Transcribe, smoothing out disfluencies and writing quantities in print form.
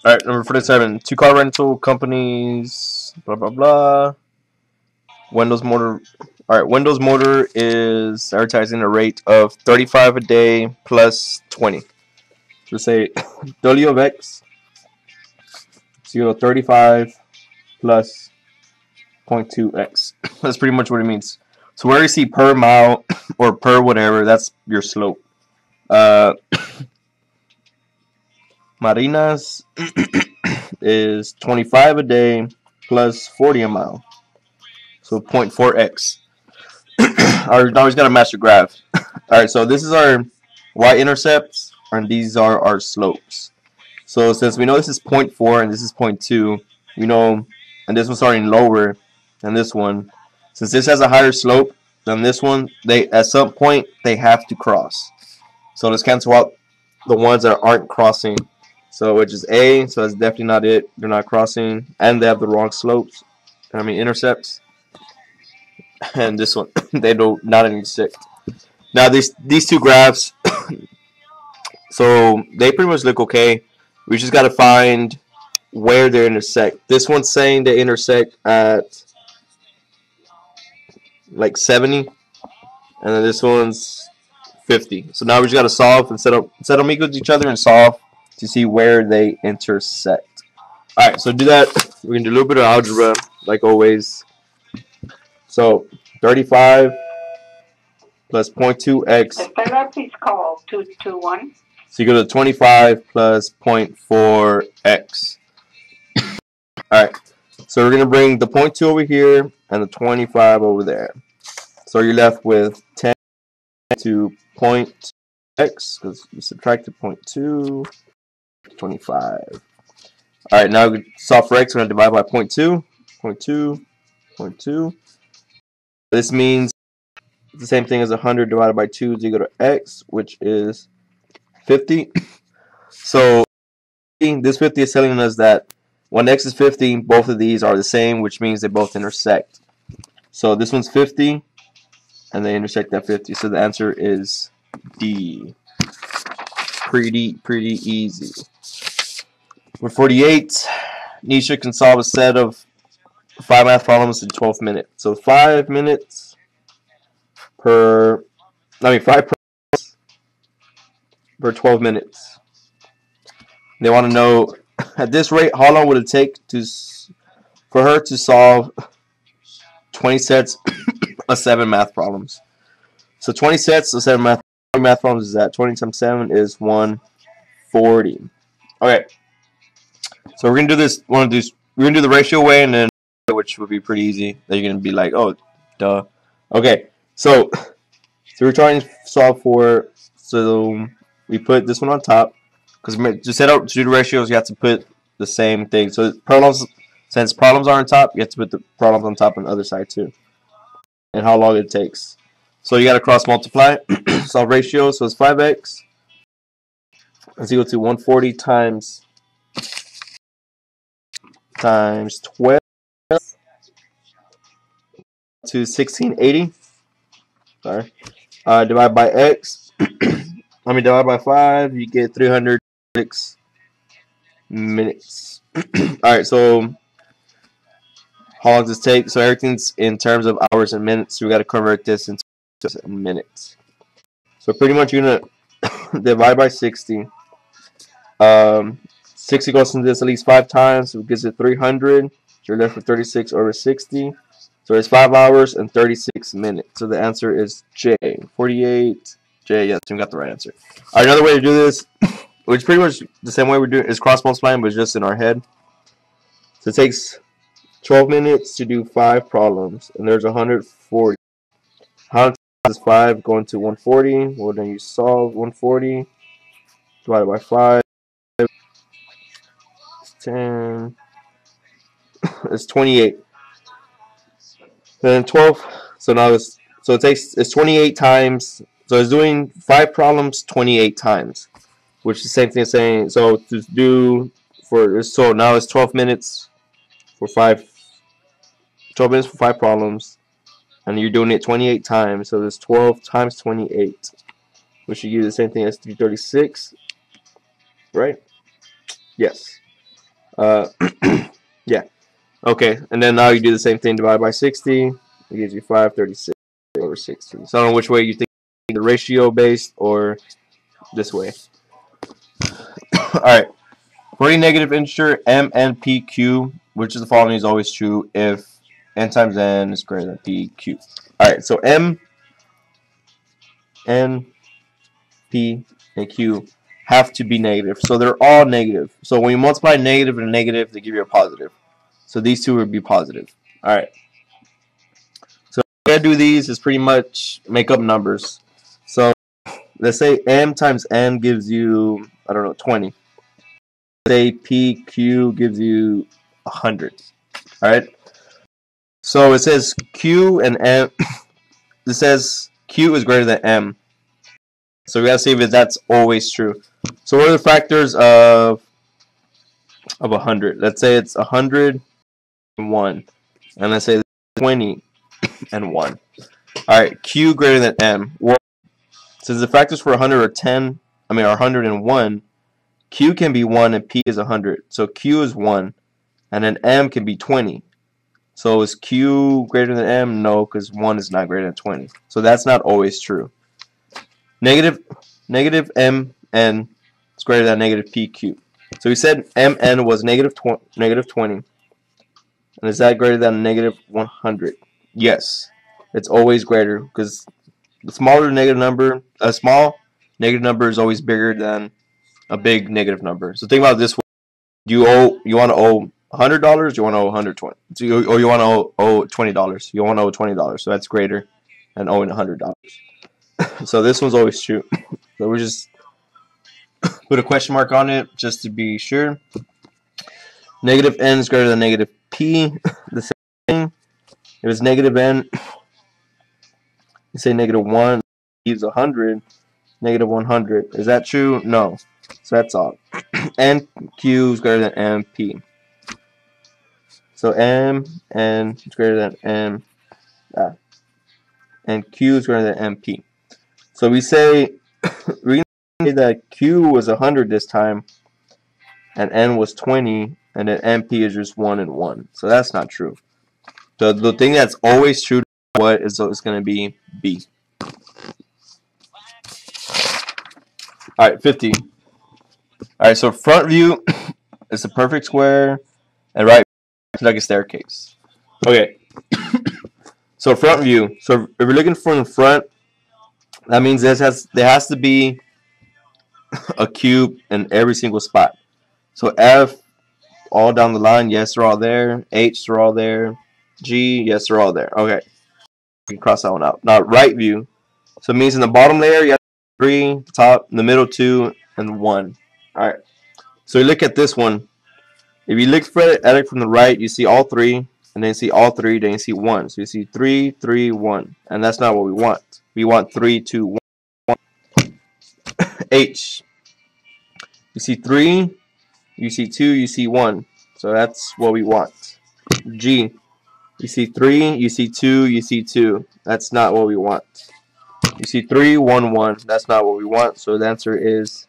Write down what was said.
All right, number 47. Two car rental companies. Blah blah blah. Windows Motor. All right, Windows Motor is advertising a rate of 35 a day plus 20. So say W of X is equal to 35 plus 0.2x. That's pretty much what it means. So where you see per mile or per whatever, that's your slope. Uh, Marinas is 25 a day plus 40 a mile. So 0.4x. Now he's got a master graph. Alright, so this is our y-intercepts, and these are our slopes. So since we know this is 0.4 and this is 0.2, we know, and this one's starting lower than this one. Since this has a higher slope than this one, they at some point they have to cross. So let's cancel out the ones that aren't crossing. So which is A, so that's definitely not it. They're not crossing, and they have the wrong slopes. I mean intercepts. And this one, they do not intersect. Now these two graphs, so they pretty much look okay. We just got to find where they intersect. This one's saying they intersect at like 70, and then this one's 50. So now we just got to solve and set them equal to each other and solve to see where they intersect. All right, so do that. We're gonna do a little bit of algebra, like always. So 35 plus 0.2x. The therapy is called 221. So you go to 25 plus 0.4x. Alright, so we're going to bring the 0.2 over here and the 25 over there. So you're left with 10 to 0.x, because you subtracted 0.2, 25. Alright, now we solve for x, we're going to divide by 0.2, 0.2, 0.2. This means the same thing as 100 divided by 2 is equal to x, which is 50. So this 50 is telling us that when x is 50, both of these are the same, which means they both intersect. So this one's 50, and they intersect at 50. So the answer is D. Pretty easy. For 48, Nisha can solve a set of 5 math problems in 12 minutes. So 5 minutes per, 5 per 12 minutes. They want to know, at this rate, how long would it take for her to solve 20 sets of 7 math problems? So 20 sets of 7 math problems is that 20 times 7 is 140. Okay. So we're gonna do this. We're gonna do the ratio way, and then which would be pretty easy. Then you're gonna be like, oh, duh. Okay. So we're trying to solve for. So we put this one on top, because to do the ratios, you have to put the same thing. So since problems are on top, you have to put the problems on top on the other side too. And how long it takes. So you got to cross multiply. Solve ratio. So it's 5x is equal to 140 times 12 to 1680. Sorry. Divide by x. Divide by 5. You get 306 minutes. Alright, so how long does this take? So everything's in terms of hours and minutes. So we got to convert this into minutes. So pretty much you're going to divide by 60. 60 goes into this at least 5 times. So it gives it 300. So you're left with 36 over 60. So it's 5 hours and 36 minutes. So the answer is J. 48. J, yes, we got the right answer. Alright, another way to do this, which pretty much the same way we're doing, is cross multiplying, but just in our head. So it takes 12 minutes to do 5 problems, and there's 140. How does 5 go into 140? Well, then you solve 140 divided by 5. It's 10. It's 28. Then 12. So now it's 28 times. So it's doing 5 problems 28 times, which is the same thing as saying, so to do so now it's 12 minutes for 12 minutes for 5 problems, and you're doing it 28 times. So there's 12 times 28, which should give you the same thing as 336, right? Yes. Yeah. Okay, and then now you do the same thing, divide by 60. It gives you 536 over 60. So I don't know which way you think, the ratio based or this way. Alright, for any negative integer, m and pq, which is the following is always true if n times n is greater than pq. Alright, so m, n, p, and q have to be negative. So they're all negative. So when you multiply negative and negative, they give you a positive. So these two would be positive. Alright. So what I do these is pretty much make up numbers. So let's say m times n gives you, I don't know, 20. Let's say pq gives you 100. Alright. So it says q and m. It says q is greater than m. So we gotta see if that's always true. So what are the factors of 100? Let's say it's 100 and 1. And let's say 20 and 1. Alright, q greater than m. Well, since the factors for 100 are 10, I mean are 101, q can be 1 and p is 100. So q is 1. And then m can be 20. So is q greater than m? No, because 1 is not greater than 20. So that's not always true. Negative mn is greater than negative pq. So we said mn was negative 20. And is that greater than negative 100? Yes. It's always greater because the smaller negative number, a small negative number is always bigger than a big negative number. So think about it this way: you want to owe $100, you want to owe 120, or you want to owe $20. You want to owe $20, so that's greater than owing $100. So this one's always true. So we just put a question mark on it just to be sure. Negative n is greater than negative p. The same thing. If it's negative n, you say negative 1 leaves 100. Negative 100. Is that true? No. So that's all. NQ is greater than MP. So M N is greater than M. And Q is greater than MP. So we say that Q was 100 this time, and N was 20, and then MP is just 1 and 1. So that's not true. The thing that's always true, what is going to be B. All right, 50. All right, so front view is a perfect square, and right is like a staircase. Okay. So front view. So if we're looking from the front, that means there has to be a cube in every single spot. So F, all down the line, yes, they're all there. H, they're all there. G, yes, they're all there. Okay. You can cross that one out. Now right view. So it means in the bottom layer, you have 3, the top, in the middle 2, and 1. Alright. So you look at this one. If you look at it from the right, you see all 3, and then you see all 3, then you see 1. So you see 3, 3, 1. And that's not what we want. We want 3, 2, 1. H. You see 3, you see 2, you see 1. So that's what we want. G. You see 3, you see 2, you see 2. That's not what we want. You see 3, 1, 1. That's not what we want. So the answer is